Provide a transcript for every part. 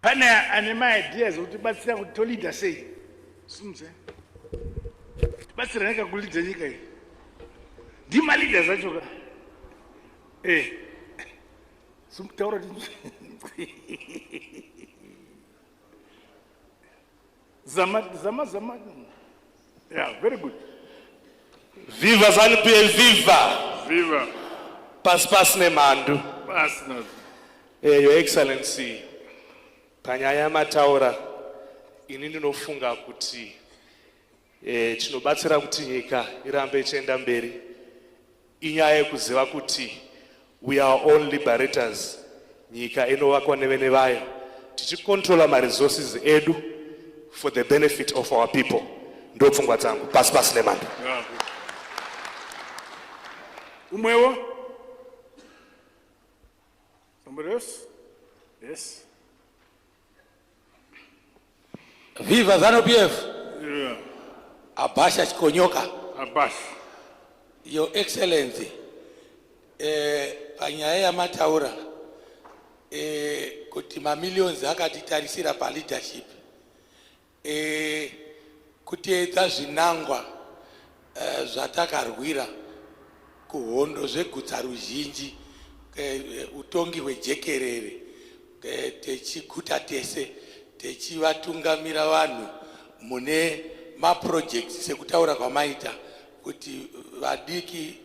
Pane ane ideas kuti batsira kuti tolida sei. Simse. Batsira neka kulida nyika iyi. Ndima leaders acho ka. Sumtaura Zama. Yeah, very good. Viva ZANU-PF, viva! Viva. Pas nemandu. Pas not. Your Excellency, panyaya mataura, ini ndinofunga kuti chinobatsira kuti nyika irambe ichienda mberi. Inyaya yekuziva kuti we are all liberators. Nyika inovakwa nevene vayo. Tichikontrola ma-resources edu for the benefit of our people. Ndo pfungwa dzangu. Pas nemandu. Umwewo? Somebody else? Yes. Viva ZANU-PF. Yeah. Abasha Chikonyoka. Abash. Your Excellency, panyaya yamataura kuti mamillions akatitarisira pa leadership kuteedza zvinangwa zvatakarwira kuhondo zvegutsa ruzhinji utongi hwejekerere techiguta tese techivatungamira vanhu mune maprojects sekutaura kwamaita kuti vadiki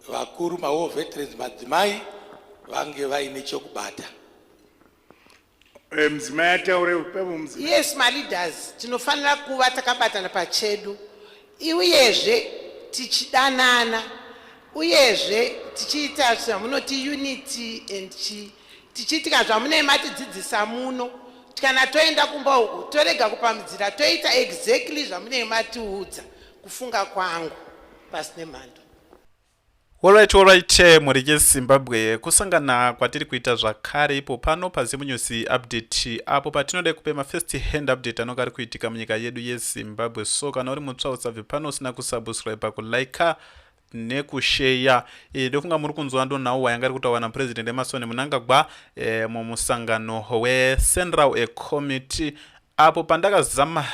vakuru mawo veterans madzimai vange vaine chokubata. Yes, my leaders, tinofanira kuva takabatana pachedu. Uyezve tichidanana, uyezve tichiita zvamunoti unity and tichiitika zvamune matidzidzisa muno. Kana toenda kumba uku torega kupamhidzira toita exactly zvamune matiudza kufunga kwangu pasine mhando. Alright, muri Zimbabwe kusangana kwatiri kuita zvakare ipo pano paZimu News update apo patinode kupe first hand update anonga ari kuitika munyika yedu yeZimbabwe. So kana uri mutsva usabve pano usina kusubscribe kulike nekushare ndofunga muri kunzwa nawo wayanga ari kutaura naPresident Emmerson Mnangagwa mumusangano weCentral Committee apo pandakazama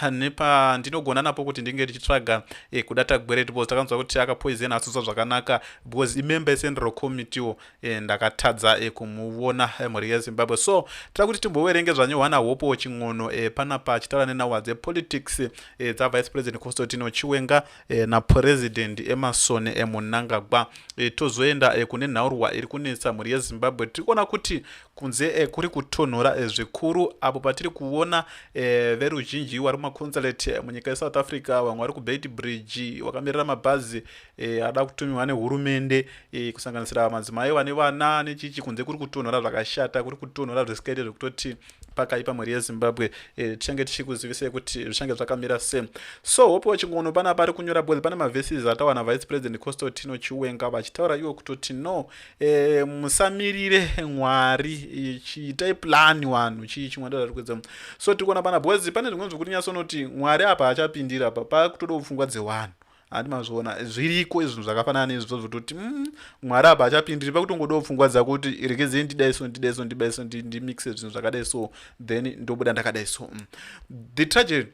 ndinogona napo kuti ndinge ndichitsvaga kudata gwere because takanzwa kuti akapoizena asiswa zvakanaka because imember Central Committee ndakatadza kumuona muri yeZimbabwe. So tira kuti timbowerenge zvanyohwana hopo ching'ono panapa chitaura nenawa dzepolitics dzaVice President Chiwenga naPresident Emmerson Mnangagwa. Tozoenda kune nhaurwa iri kunetsa muri yeZimbabwe. Tiri kuona kuti kunze kuri kutonhora zvikuru apo patiri kuona veruzhinji vari mumaconsulate munyika yeSouth Africa, vamwe vari kuBeit Bridge vakamirira mabhazi ada kutumiwa nehurumende kusanganisira madzimai vane vana nechichi. Kunze kuri kutonhora zvakashata, kuri kutonhora zvisikaite zvekutoti pakaipa muri yeZimbabwe. Tichange tichikuzivisai kuti zvichange zvakamira sei. So hopo ching'ono panapa ari kunyora bwezi pane mavheses atawana Vice President Chiwenga vachitaura iwo kutoti no musamirire Mwari chiitai plan wanhu chii chimwe ari kuedza. So tikuona pana bwezi pane zvimwe zvekuti nyasonoti Mwari apa achapindira apa pakutoda pfungwa dzewanhu. Handi mazviona zviriko izvo zvakafanana nezvo zvototi Mwari apa achapindiri pakutongodawo pfungwa dzako kuti irekezei ndidai so ndimixe zvinhu zvakadai so then ndobuda ndakadai so. The tragedy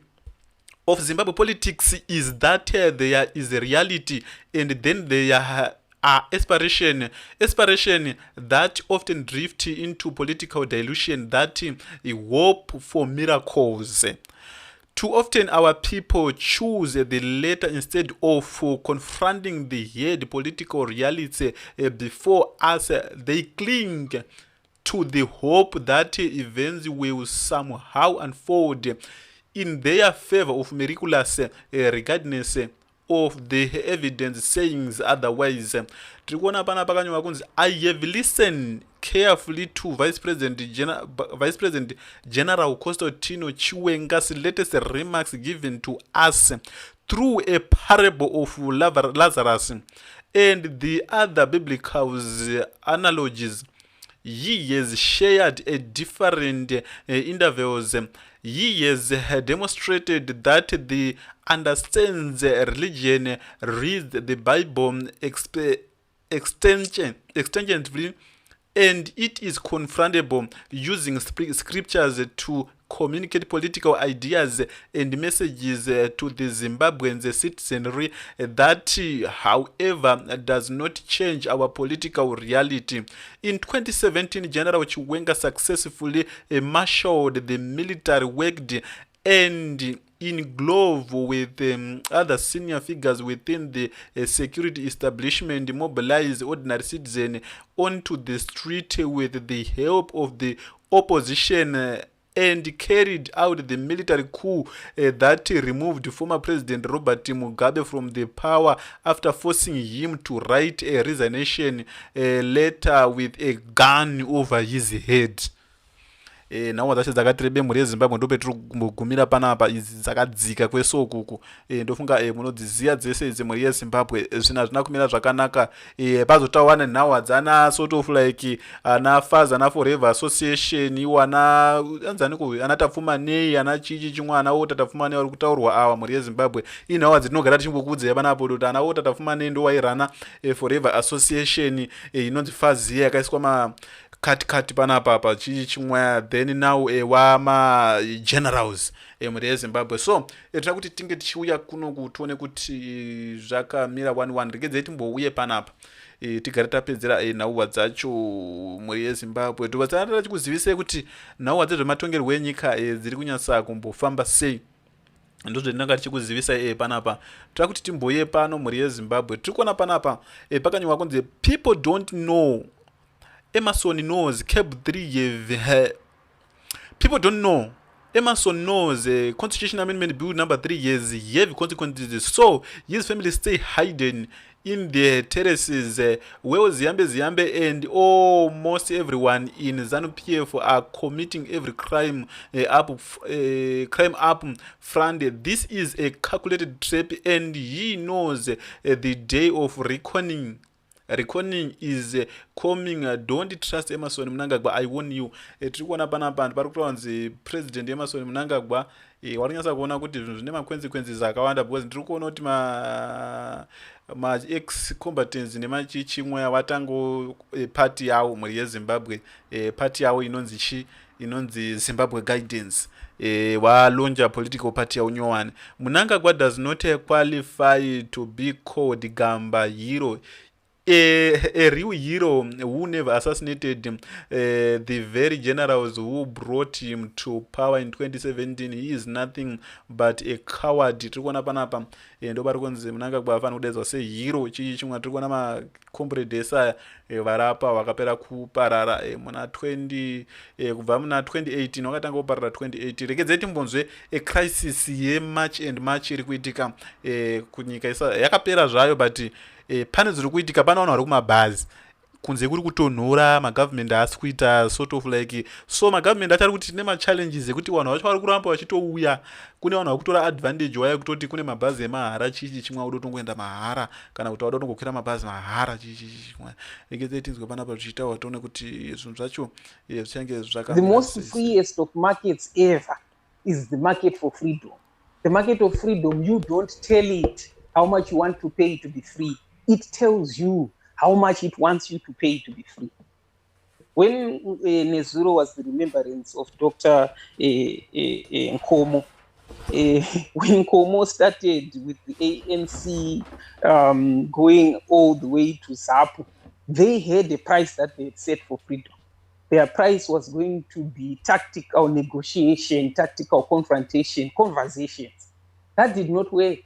of Zimbabwe politics is that there is a reality and then there are aspiration that often drift into political dilution that hope for miracles. Too often our people choose the latter instead of confronting the hard political reality before us. They cling to the hope that events will somehow unfold in their favor of miraculous regardless of the evidence saying otherwise. Trikuona pana pakanyorwa kunzi I have listened carefully to Vice President General Chiwenga's latest remarks given to us through a parable of Lazarus and the other biblical analogies. He has shared a different intervals. He has demonstrated that the understands religion, reads the Bible extensively, and it is confrontable using scriptures to communicate political ideas and messages to the Zimbabwean citizenry that, however, does not change our political reality. In 2017, General Chiwenga successfully marshaled the military, worked and in glove with other senior figures within the security establishment, mobilized ordinary citizens onto the street with the help of the opposition and carried out the military coup that removed former President Robert Mugabe from the power after forcing him to write a resignation letter with a gun over his head. Nhau dzacho dzakatirebe mhuri yezimbabwe ndopetiri kugumira panapa, idzi dzakadzika kwesokuku. Ndofunga munodziziya dzese idzi mhuri yezimbabwe zvinhu hazvina kumira zvakanaka. Pazotaura nenhau dzana sort of like ana Fathers ana Forever Association, iwo ana Tapfumanei, ana chichi chimwe ana Ota Tapfumanei vari kutaurwa awa mhuri yezimbabwe. Inhau dzinogara tichingokudzeya panapo kuti ana Ota Tapfumanei ndo wairana Forever Association inonzi Faziya yakaiswa kati panapa pa chichi chimwe, then now wama generals mhuri yezimbabwe. So tira kuti tinge tichiuya kuno kutione kuti zvakamira 1-1. Regedzei timbouye panapa tigare tapedzera nhauwa dzacho mhuri yezimbabwe. Tovatsana tachikuzivisei kuti nhauwa dzezvematongerwo enyika dziri kunyatsa kumbofamba sei. Ndozvendinanga tichikuzivisa panapa. Tira kuti timbouye pano mhuri yezimbabwe. Tiri kuona panapa pakanyorwa kunzi people don't know. Emerson knows Cab 3 people don't know. Emerson knows Constitution Amendment Bill number 3 has heavy consequences, so his family stay hidden in the terraces where Ziambe and almost everyone in ZANU-PF are committing every crime up front. This is a calculated trap, and he knows the day of reckoning is coming. Don't trust Emerson Mnangagwa, I warn you. Tiri kuona panapa pari kutaura kunzi President Emerson Mnangagwa wari kunyatsa kuona kuti zvinhu zvine makonsekwensi akawanda, because ndiri kuona kuti ma ex combatants nemachichimwe watango party yawo mhuri yezimbabwe, party yawo inonzi Zimbabwe Guidance, walonja political party yawo nyowani. Mnangagwa does not qualify to be called Gamba hero. A real hero who never assassinated the very generals who brought him to power in 2017. He is nothing but a coward. Tiri kuona panapa ndo pari kunzi Mnangagwa afanira kudaidzwa sehero. Chichi chimwe tiri kuona macomrades aya varapa vakapera kuparara kubva muna 2018 vakatanga kuparara 2018. Regedzei timbonzwe crisis yeMarch and March iri kuitika kunyika yakapera zvayo, but pane zviri kuitika. Pana vanhu vari kumabhazi kunze kuri kutonhora, magovernment haasi kuita sort of like, so magovernment achari kuti tine machallenges ekuti vanhu vacho vari kuramba vachitouya. Kune vanhu vari kutora advantage waya kutoti kune mabhazi emahara, chichi chimwe auda kutongoenda mahara, kana kuti auda kutongokwira mabhazi mahara, chichi chimwe. Regedzei tinzwe panapa tichitaura tione kuti zvinhu zvacho zvichange zvaka. The most freest of markets ever is the market for freedom. The market of freedom, you don't tell it how much you want to pay to be free. It tells you how much it wants you to pay to be free. When Nezuro was the remembrance of Dr. Nkomo, when Nkomo started with the ANC going all the way to ZAPU, they had a price that they had set for freedom. Their price was going to be tactical negotiation, tactical confrontation, conversations. That did not work.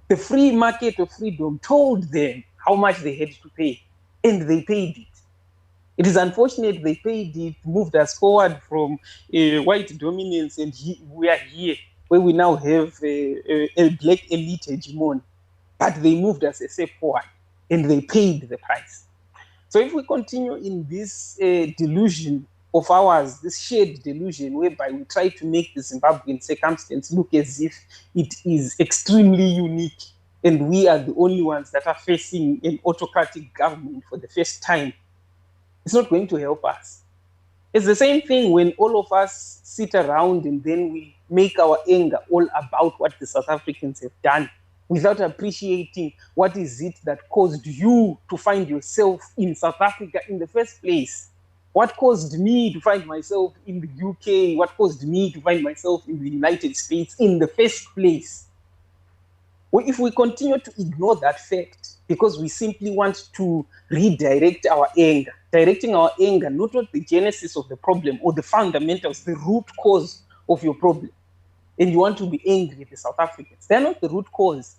The free market of freedom told them how much they had to pay, and they paid it. It is unfortunate they paid it, moved us forward from white dominance, and we are here, where we now have a black elite hegemony. But they moved us a step forward, and they paid the price. So if we continue in this delusion of ours, this shared delusion whereby we try to make the Zimbabwean circumstance look as if it is extremely unique and we are the only ones that are facing an autocratic government for the first time, it's not going to help us. It's the same thing when all of us sit around and then we make our anger all about what the South Africans have done without appreciating what is it that caused you to find yourself in South Africa in the first place. What caused me to find myself in the UK? What caused me to find myself in the United States in the first place? Well, if we continue to ignore that fact because we simply want to redirect our anger, directing our anger not at the genesis of the problem or the fundamentals, the root cause of your problem, and you want to be angry at the South Africans, they're not the root cause.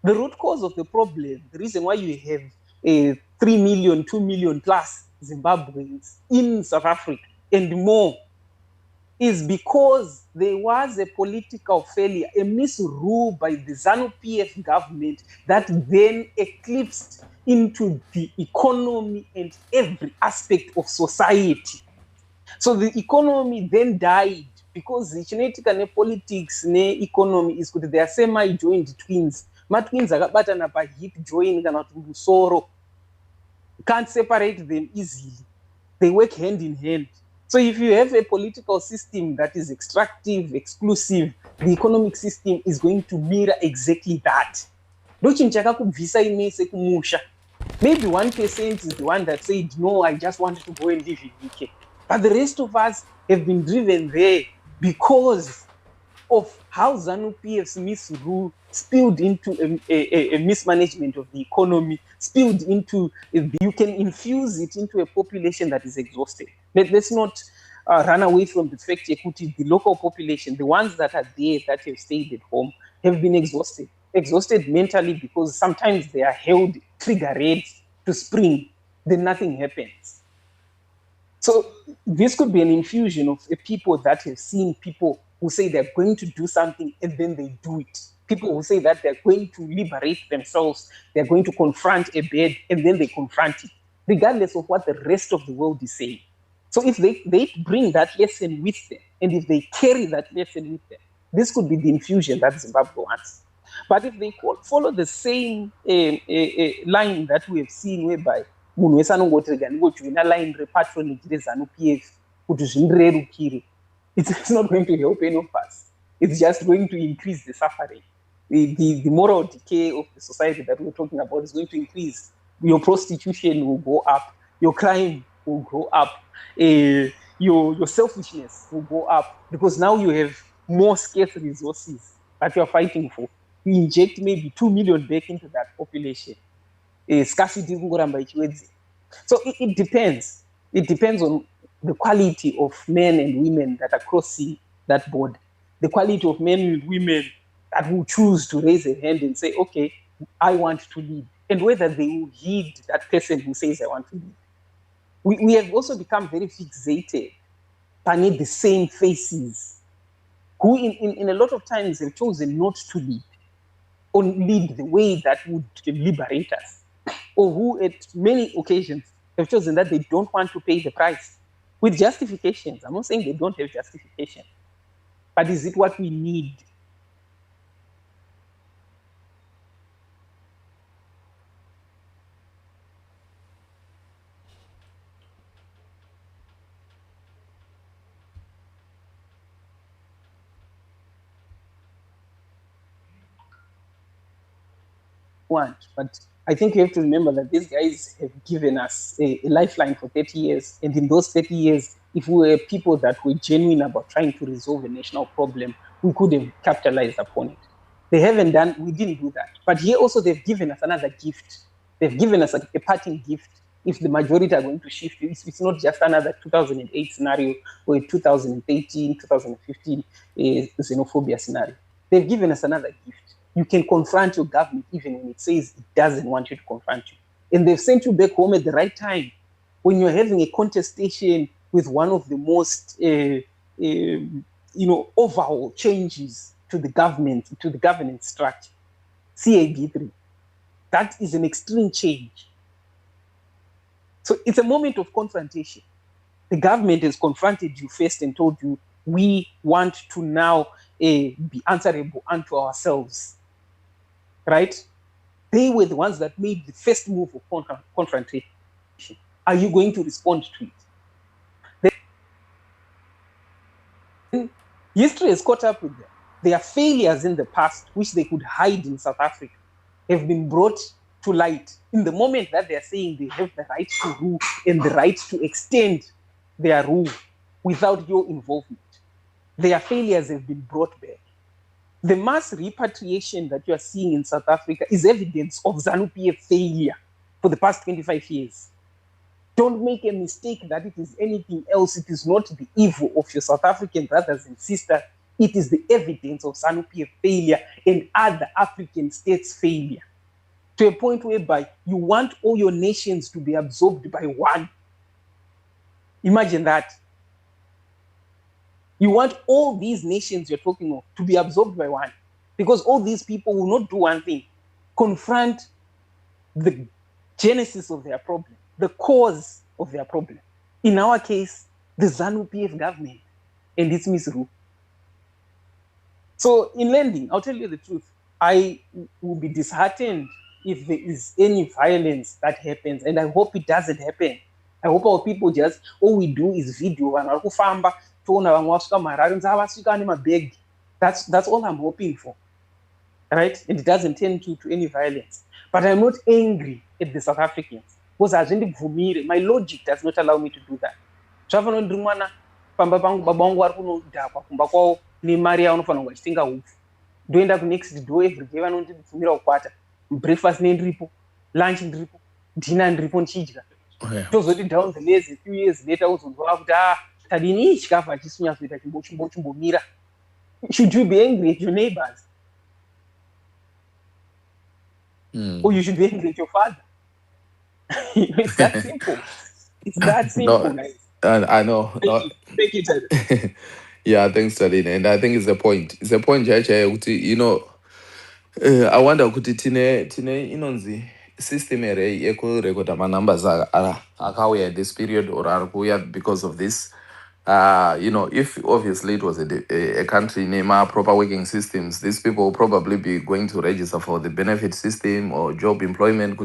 The root cause of the problem, the reason why you have 3 million, 2 million plus Zimbabweans in South Africa and more, is because there was a political failure, a misrule by the ZANU-PF government that then eclipsed into the economy and every aspect of society. So the economy then died because the genetic and politics ne economy is good. They are semi-joined twins. Ma-twins akabatana pa hip join kana kuti musoro. Can't separate them easily. They work hand in hand. So if you have a political system that is extractive, exclusive, the economic system is going to mirror exactly that. Maybe 1% is the one that said, no, I just wanted to go and live in UK. But the rest of us have been driven there because of how ZANU-PF's misrule spilled into a mismanagement of the economy, spilled into, you can infuse it into a population that is exhausted. Let's not run away from the fact that the local population, the ones that are there that have stayed at home, have been exhausted. Exhausted mentally because sometimes they are held trigger-red to spring, then nothing happens. So this could be an infusion of people that have seen people who say they're going to do something and then they do it. People who say that they're going to liberate themselves, they're going to confront a bed and then they confront it, regardless of what the rest of the world is saying. So if they bring that lesson with them and if they carry that lesson with them, this could be the infusion that Zimbabwe wants. But if they follow the same line that we have seen whereby munhu wese anongoti ngojoina line repatronage reZANU-PF kuti zvindirerukire, it's not going to help any of us. It's just going to increase the suffering. The moral decay of the society that we're talking about is going to increase. Your prostitution will go up, your crime will go up, your selfishness will go up because now you have more scarce resources that you're fighting for. You inject maybe 2 million back into that population. Scarcity. So it depends. It depends on the quality of men and women that are crossing that border. The quality of men and women that will choose to raise a hand and say, okay, I want to lead. And whether they will heed that person who says, I want to lead. We have also become very fixated by the same faces who in a lot of times have chosen not to lead or lead the way that would liberate us, or who at many occasions have chosen that they don't want to pay the price with justifications. I'm not saying they don't have justification, but is it what we need? But I think you have to remember that these guys have given us a lifeline for 30 years. And in those 30 years, if we were people that were genuine about trying to resolve a national problem, we could have capitalized upon it. They haven't done, we didn't do that. But here also they've given us another gift. They've given us a parting gift. If the majority are going to shift, it's not just another 2008 scenario or a 2013, 2015 xenophobia scenario. They've given us another gift. You can confront your government even when it says it doesn't want you to confront you. And they've sent you back home at the right time when you're having a contestation with one of the most overall changes to the government, to the governance structure, CAB3. That is an extreme change. So it's a moment of confrontation. The government has confronted you first and told you, we want to now be answerable unto ourselves. Right? They were the ones that made the first move of confrontation. Are you going to respond to it? Then history has caught up with them. their failures in the past, which they could hide in South Africa, have been brought to light in the moment that they are saying they have the right to rule and the right to extend their rule without your involvement. Their failures have been brought back. The mass repatriation that you are seeing in South Africa is evidence of ZANU-PF failure for the past 25 years. Don't make a mistake that it is anything else. It is not the evil of your South African brothers and sisters. It is the evidence of ZANU-PF failure and other African states' failure. To a point whereby you want all your nations to be absorbed by one. Imagine that. You want all these nations you're talking of to be absorbed by one. Because all these people will not do one thing. Confront the genesis of their problem, the cause of their problem. In our case, the ZANU-PF government and its misrule. So in landing, I'll tell you the truth. I will be disheartened if there is any violence that happens, and I hope it doesn't happen. I hope our people just, all we do is video. That's all I'm hoping for, right? And it doesn't tend to any violence. But I'm not angry at the South Africans because my logic does not allow me to do that. Doenda ku next door every day vanondibvumira kukwata breakfast nendiripo, lunch ndiripo, dinner ndiripo ndichidya. Tozoti down the lane a few years later uzonzwa kuti tadini chikafu hachisinyatsoita chimbomira. Should you be angry at your neighbors? Or you should be angry at your father? It's that simple. It's that simple, No, I know. Thank you, Ted. Yeah, thanks, Talin. And I think it's the point. It's the point, you know, I wonder kuti tine inonzi system ere yekurekota numbers akauya at this period or arikuya because of this. You know, if obviously it was a country name proper working systems, these people will probably be going to register for the benefit system or job employment.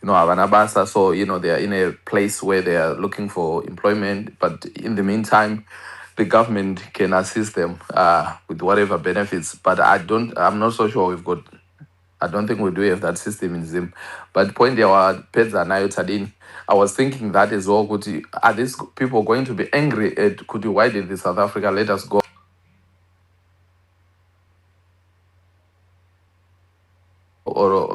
You know, Avanabasa, so you know they are in a place where they are looking for employment, but in the meantime, the government can assist them with whatever benefits. But I'm not so sure I don't think we do have that system in Zim. But point our pets are now Tadin. I was thinking that as well. Are these people going to be angry at why did the South Africa let us go? Or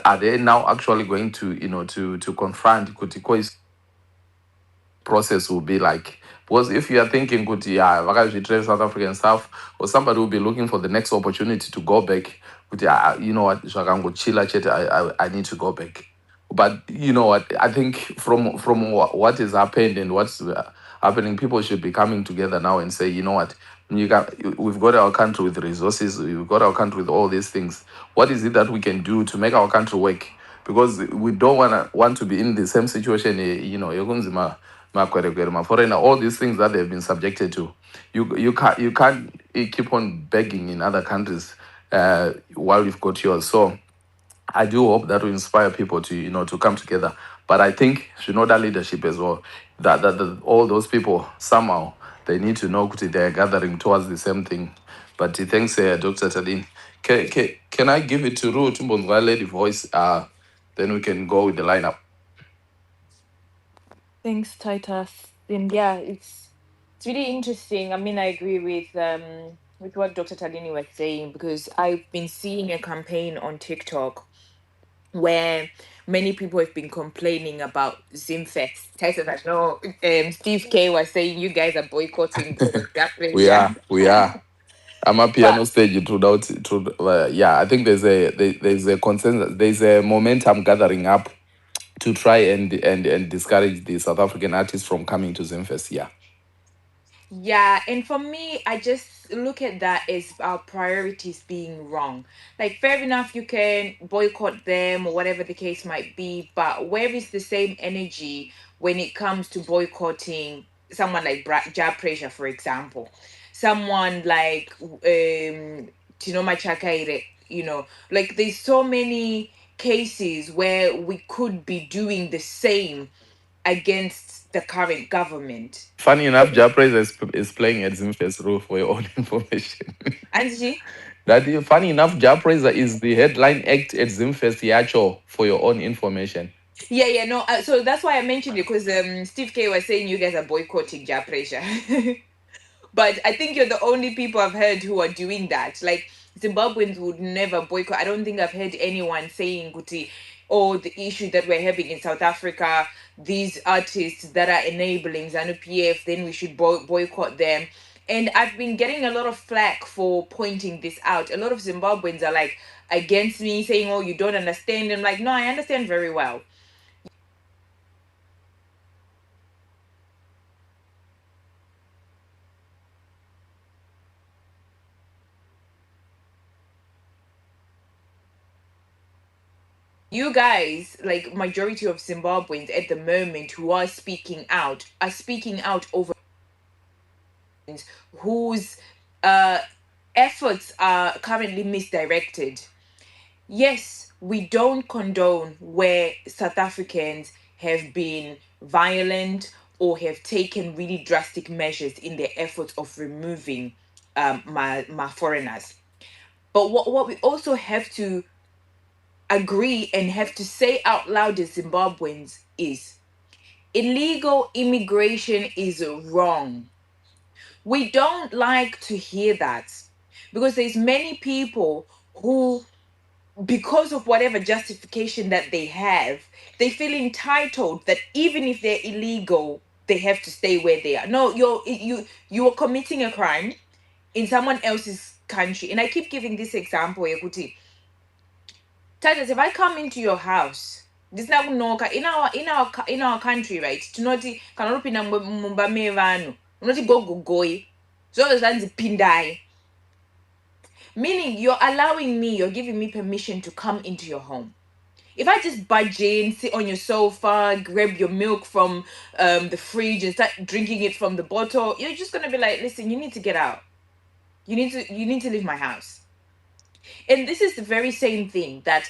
are they now actually going to, you know, to confront Kuti process will be like? Because if you are thinking Kuti, South African stuff, or somebody will be looking for the next opportunity to go back, Kuti, you know what, I need to go back. But you know what, I think from what has happened and what's happening, people should be coming together now and say, you know what, we've got our country with resources, we've got our country with all these things. What is it that we can do to make our country work? Because we don't want to be in the same situation, you know, all these things that they've been subjected to. You can't keep on begging in other countries while you've got yours. So I do hope that will inspire people to, you know, to come together. But I think Shinoda leadership as well, that all those people somehow they need to know they are gathering towards the same thing. But thanks, Dr. Tadin. Can I give it to Ru Tumbonga lady voice? Then we can go with the lineup. Thanks, Titus. And yeah, it's really interesting. I mean, I agree with what Dr. Tadini was saying, because I've been seeing a campaign on TikTok where many people have been complaining about Zimfest. Titus, I know Steve K was saying you guys are boycotting. We are. I'm a piano stage throughout. Yeah, I think there's a consensus. There's a momentum gathering up to try and discourage the South African artists from coming to Zimfest. Yeah. Yeah, and for me, I just look at that as our priorities being wrong. Like, fair enough, you can boycott them or whatever the case might be, but where is the same energy when it comes to boycotting someone like Jab Pressure, for example? Someone like Tinoma Chakaire, you know, like there's so many cases where we could be doing the same against the current government. Funny enough, Japraise is playing at Zimfest role for your own information. Angie? Funny enough, Japraise is the headline act at Zimfest Yacho for your own information. Yeah, no. So that's why I mentioned it, because Steve K was saying you guys are boycotting Ja Pressure. But I think you're the only people I've heard who are doing that. Like, Zimbabweans would never boycott. I don't think I've heard anyone saying, Kuti, oh, the issue that we're having in South Africa, these artists that are enabling ZANU-PF, then we should boycott them. And I've been getting a lot of flack for pointing this out. A lot of Zimbabweans are like against me, saying, oh, you don't understand. I'm like, no, I understand very well. You guys, like majority of Zimbabweans at the moment who are speaking out over whose efforts are currently misdirected. Yes, we don't condone where South Africans have been violent or have taken really drastic measures in their efforts of removing my foreigners. But what we also have to agree and have to say out loud as Zimbabweans is illegal immigration is wrong. We don't like to hear that, because there's many people who, because of whatever justification that they have, they feel entitled that even if they're illegal, they have to stay where they are. No, you're committing a crime in someone else's country. And I keep giving this example, Kuti. Titus, if I come into your house, this na kunoka in our country, right? Tinoti kanopinda mumba mevanu. Unoti go. So zanzi pindai. Meaning you're allowing me, you're giving me permission to come into your home. If I just budge in, sit on your sofa, grab your milk from the fridge and start drinking it from the bottle, you're just gonna be like, listen, you need to get out. You need to leave my house. And this is the very same thing that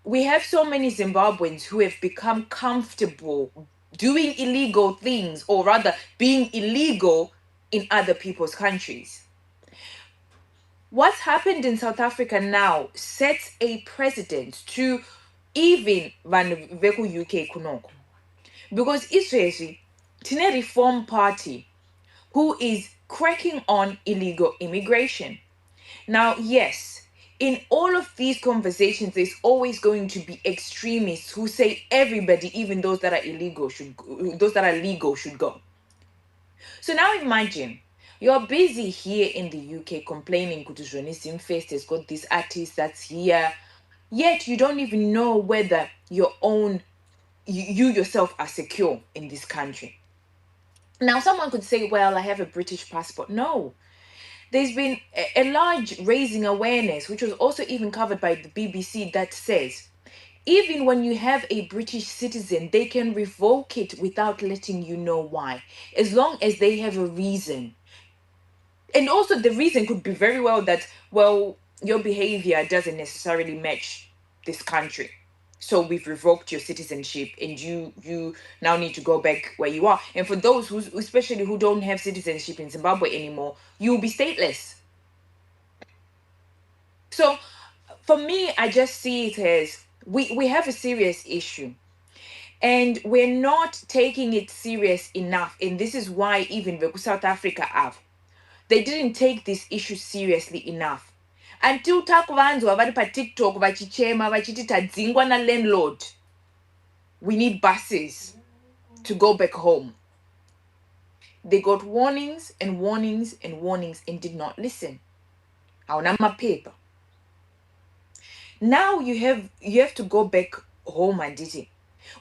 we have so many Zimbabweans who have become comfortable doing illegal things, or rather being illegal in other people's countries. What's happened in South Africa now sets a precedent to even vanhu veku UK kunoko. Because Israeli, tine Reform Party, who is cracking on illegal immigration. Now, yes, in all of these conversations, there's always going to be extremists who say everybody, even those that are legal, should go. So now imagine you're busy here in the UK complaining Kutuzoni Simfest has got this artist that's here, yet you don't even know whether you yourself are secure in this country. Now, someone could say, well, I have a British passport. No. There's been a large raising awareness, which was also even covered by the BBC, that says even when you have a British citizen, they can revoke it without letting you know why, as long as they have a reason. And also the reason could be very well that, well, your behavior doesn't necessarily match this country, so we've revoked your citizenship and you now need to go back where you are. And for those who, especially who don't have citizenship in Zimbabwe anymore, you'll be stateless. So for me, I just see it as we have a serious issue and we're not taking it serious enough. And this is why even South Africa have, they didn't take this issue seriously enough. Until takuvanzwa vari paTikTok vachichema vachiti tadzingwa na landlord, we need buses to go back home. They got warnings and warnings and warnings and did not listen. Hauna maphepha. Now you have to go back home, Anditi.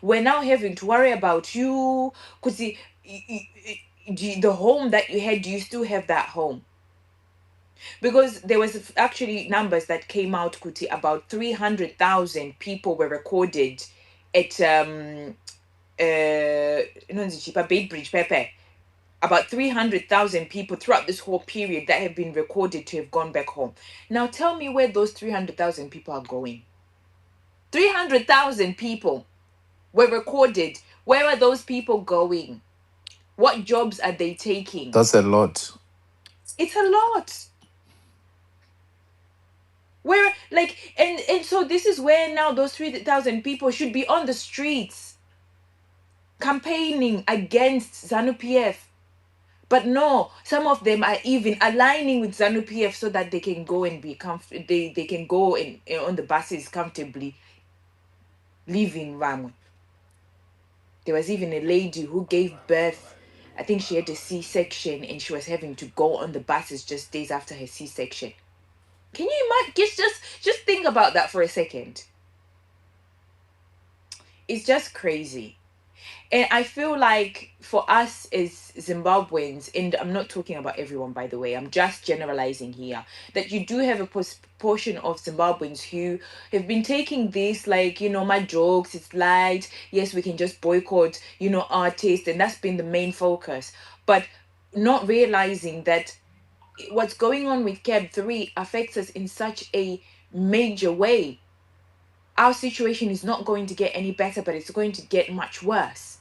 We're now having to worry about you, because the home that you had, do you still have that home? Because there was actually numbers that came out, Kuti, about 300,000 people were recorded at Beitbridge, Pepe. About 300,000 people throughout this whole period that have been recorded to have gone back home. Now tell me where those 300,000 people are going. 300,000 people were recorded Where are those people going? What jobs are they taking? That's a lot. It's a lot. Where, like, and so this is where now those 3,000 people should be on the streets campaigning against ZANU-PF. But no, some of them are even aligning with ZANU-PF so that they can go and be they can go in on the buses comfortably, leaving Ramwe. There was even a lady who gave birth. I think she had a C-section and she was having to go on the buses just days after her C-section. Can you imagine? Just think about that for a second. It's just crazy. And I feel like for us as Zimbabweans, and I'm not talking about everyone, by the way, I'm just generalizing here, that you do have a portion of Zimbabweans who have been taking this like, my jokes, it's light. Yes, we can just boycott, artists. And that's been the main focus. But not realizing that what's going on with Cab 3 affects us in such a major way. Our situation is not going to get any better, but it's going to get much worse.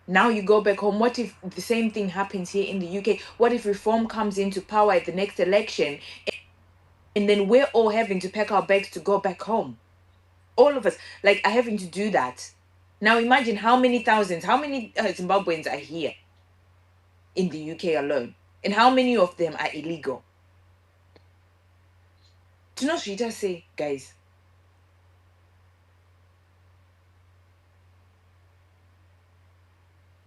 Now you go back home. What if the same thing happens here in the UK? What if reform comes into power at the next election and then we're all having to pack our bags to go back home? All of us, like, are having to do that. Now imagine how many Zimbabweans are here in the UK alone. And how many of them are illegal? Do you know what she just say, guys?